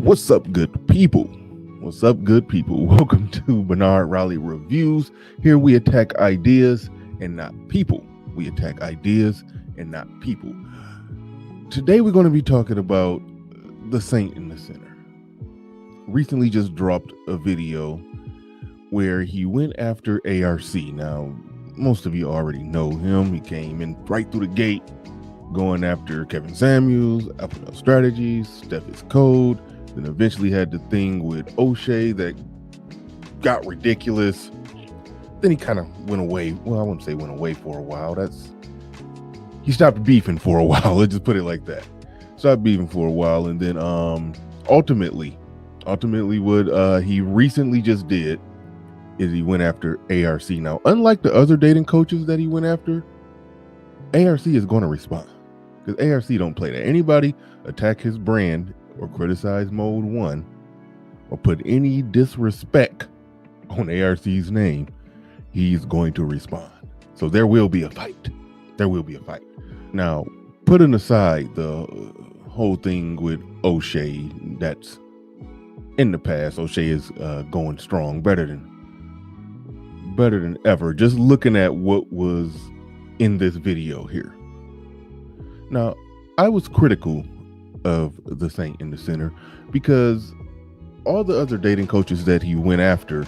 What's up, good people? What's up, good people? Welcome to Bernard Raleigh Reviews. Here we attack ideas and not people. We attack ideas and not people. Today we're going to be talking about the Saint in the Center. Recently just dropped a video where he went after ARC. Now, most of you already know him. He came in right through the gate, going after Kevin Samuels, Alpha Strategies, Steph is Code. Then eventually had the thing with O'Shea that got ridiculous. Then he kind of went away. Well, I wouldn't say went away for a while. He stopped beefing for a while. Let's just put it like that. Stopped beefing for a while, and then ultimately, what he recently just did is he went after ARC. Now, unlike the other dating coaches that he went after, ARC is going to respond because ARC don't play that. Anybody attack his brand or criticize Mode 1 or put any disrespect on ARC's name, he's going to respond. So there will be a fight. There will be a fight. Now, putting aside the whole thing with O'Shea, that's in the past. O'Shea is going strong, better than ever. Just looking at what was in this video here. Now, I was critical of the Saint in the Center because all the other dating coaches that he went after,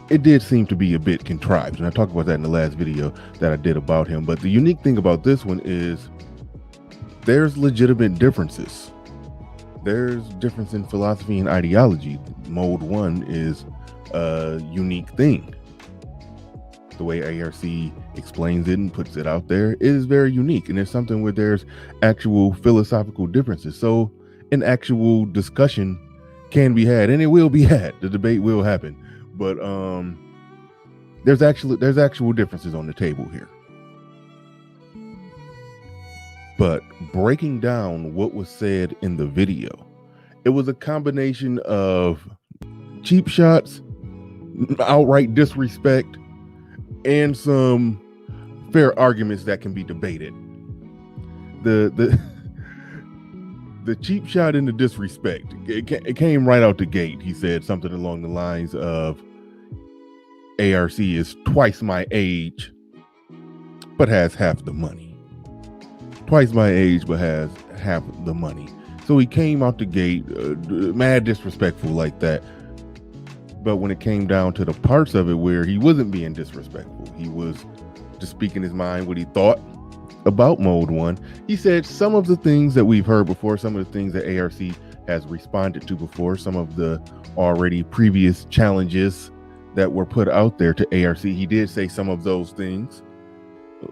it did seem to be a bit contrived, and I talked about that in the last video that I did about him. But the unique thing about this one is there's legitimate differences. There's difference in philosophy and ideology. Mode 1 is a unique thing. The way ARC explains it and puts it out there, it is very unique, and it's something where there's actual philosophical differences. So an actual discussion can be had, and it will be had. The debate will happen, but there's actual differences on the table here. But breaking down what was said in the video, it was a combination of cheap shots, outright disrespect, and some fair arguments that can be debated. The cheap shot and the disrespect, it came right out the gate. He said something along the lines of ARC is twice my age but has half the money. Twice my age but has half the money. So he came out the gate mad disrespectful like that. But when it came down to the parts of it where he wasn't being disrespectful, he was just speaking his mind, what he thought about Mode 1. He said some of the things that we've heard before, some of the things that ARC has responded to before, some of the already previous challenges that were put out there to ARC. He did say some of those things.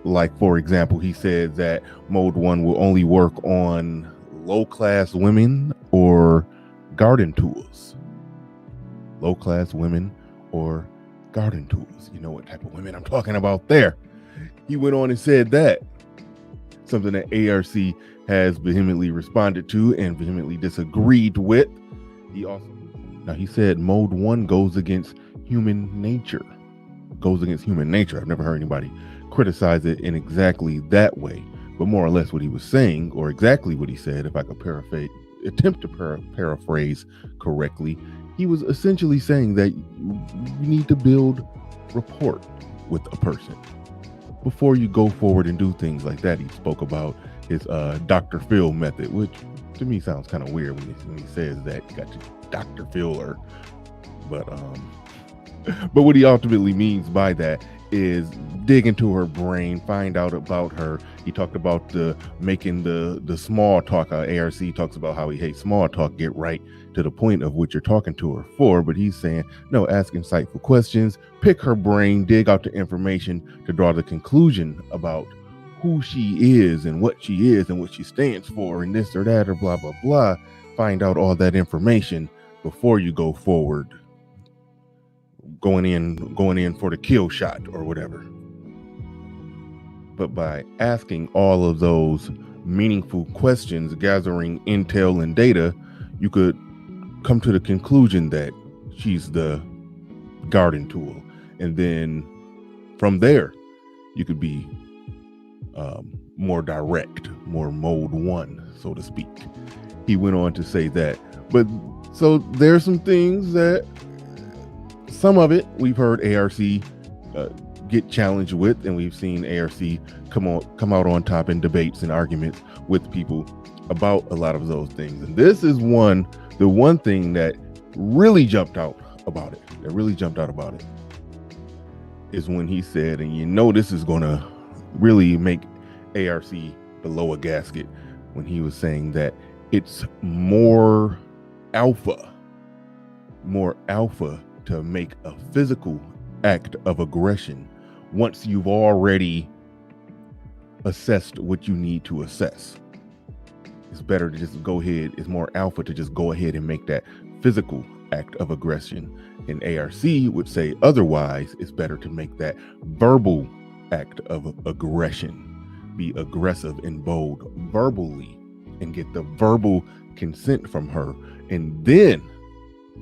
Like, for example, he said that Mode 1 will only work on low-class women or garden tools. Low-class women or garden tools. You know what type of women I'm talking about there. He went on and said that. Something that ARC has vehemently responded to and vehemently disagreed with. He said Mode 1 goes against human nature. Goes against human nature. I've never heard anybody criticize it in exactly that way. But more or less what he was saying, or exactly what he said, if I could attempt to paraphrase correctly, he was essentially saying that you need to build rapport with a person before you go forward and do things like that. He spoke about his Dr. Phil method, which to me sounds kind of weird when he says that you got to Dr. Phil her. But what he ultimately means by that is dig into her brain, find out about her. He talked about making the small talk. ARC talks about how he hates small talk. Get right to the point of what you're talking to her for. But he's saying, no, ask insightful questions, pick her brain, dig out the information to draw the conclusion about who she is and what she stands for and this or that or blah, blah, blah. Find out all that information before you go forward, going in for the kill shot or whatever. But by asking all of those meaningful questions, gathering intel and data, you could come to the conclusion that she's the garden tool. And then from there, you could be more direct, more Mode 1, so to speak. he went on to say that. But so there's some things that, some of it we've heard ARC get challenged with, and we've seen ARC come out on top in debates and arguments with people about a lot of those things. And this is the one thing that really jumped out about it, is when he said, and this is going to really make ARC below a gasket, when he was saying that it's more alpha to make a physical act of aggression once you've already assessed what you need to assess. It's better to just go ahead, it's more alpha to just go ahead and make that physical act of aggression. And ARC would say otherwise, it's better to make that verbal act of aggression. Be aggressive and bold verbally and get the verbal consent from her. And then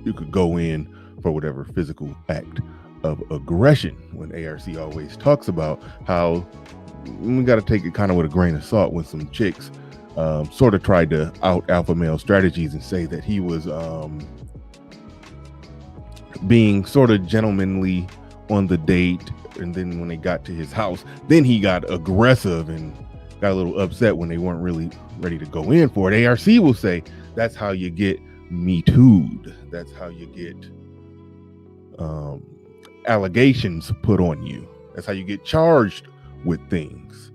you could go in for whatever physical act of aggression. When ARC always talks about how we got to take it kind of with a grain of salt when some chicks sort of tried to out alpha male strategies and say that he was being sort of gentlemanly on the date, and then when they got to his house, then he got aggressive and got a little upset when they weren't really ready to go in for it. ARC will say that's how you get Me Too'd. That's how you get allegations put on you. That's how you get charged with things.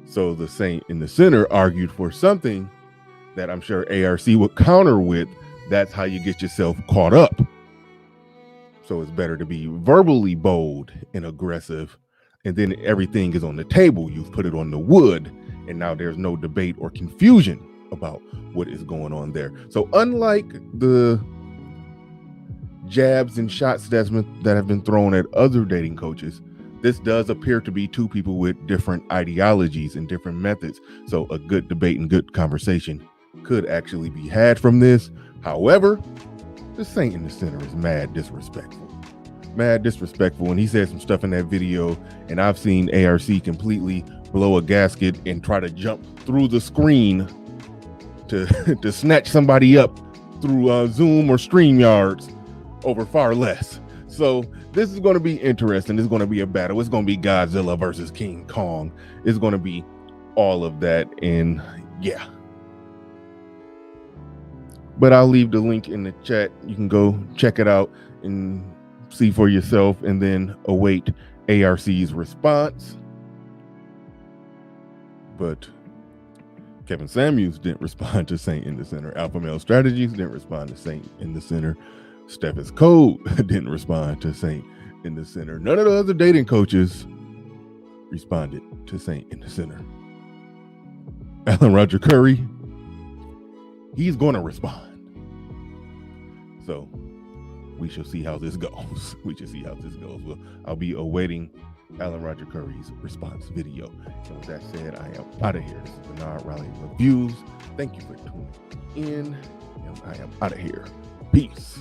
So the Saint in the Center argued for something that I'm sure ARC would counter with, that's how you get yourself caught up. So it's better to be verbally bold and aggressive, and then everything is on the table. You've put it on the wood, and now there's no debate or confusion about what is going on there. So unlike the jabs and shots that have been thrown at other dating coaches, this does appear to be two people with different ideologies and different methods. So a good debate and good conversation could actually be had from this. However, the Saint in the Center is mad disrespectful. And he said some stuff in that video, and I've seen ARC completely blow a gasket and try to jump through the screen to snatch somebody up through Zoom or StreamYards over far less. So this is going to be interesting. It's going to be a battle. It's going to be Godzilla versus King Kong. It's going to be all of that. And yeah. But I'll leave the link in the chat. You can go check it out and see for yourself, and then await ARC's response. But Kevin Samuels didn't respond to Saint in the Center. Alpha Male Strategies didn't respond to Saint in the Center. Steph's Code didn't respond to Saint in the Center. None of the other dating coaches responded to Saint in the Center. Alan Roger Currie, he's going to respond. So we shall see how this goes. Well, I'll be awaiting Alan Roger Currie's response video. And with that said, I am out of here. This is Bernard Riley Reviews. Thank you for tuning in. And I am out of here. Peace.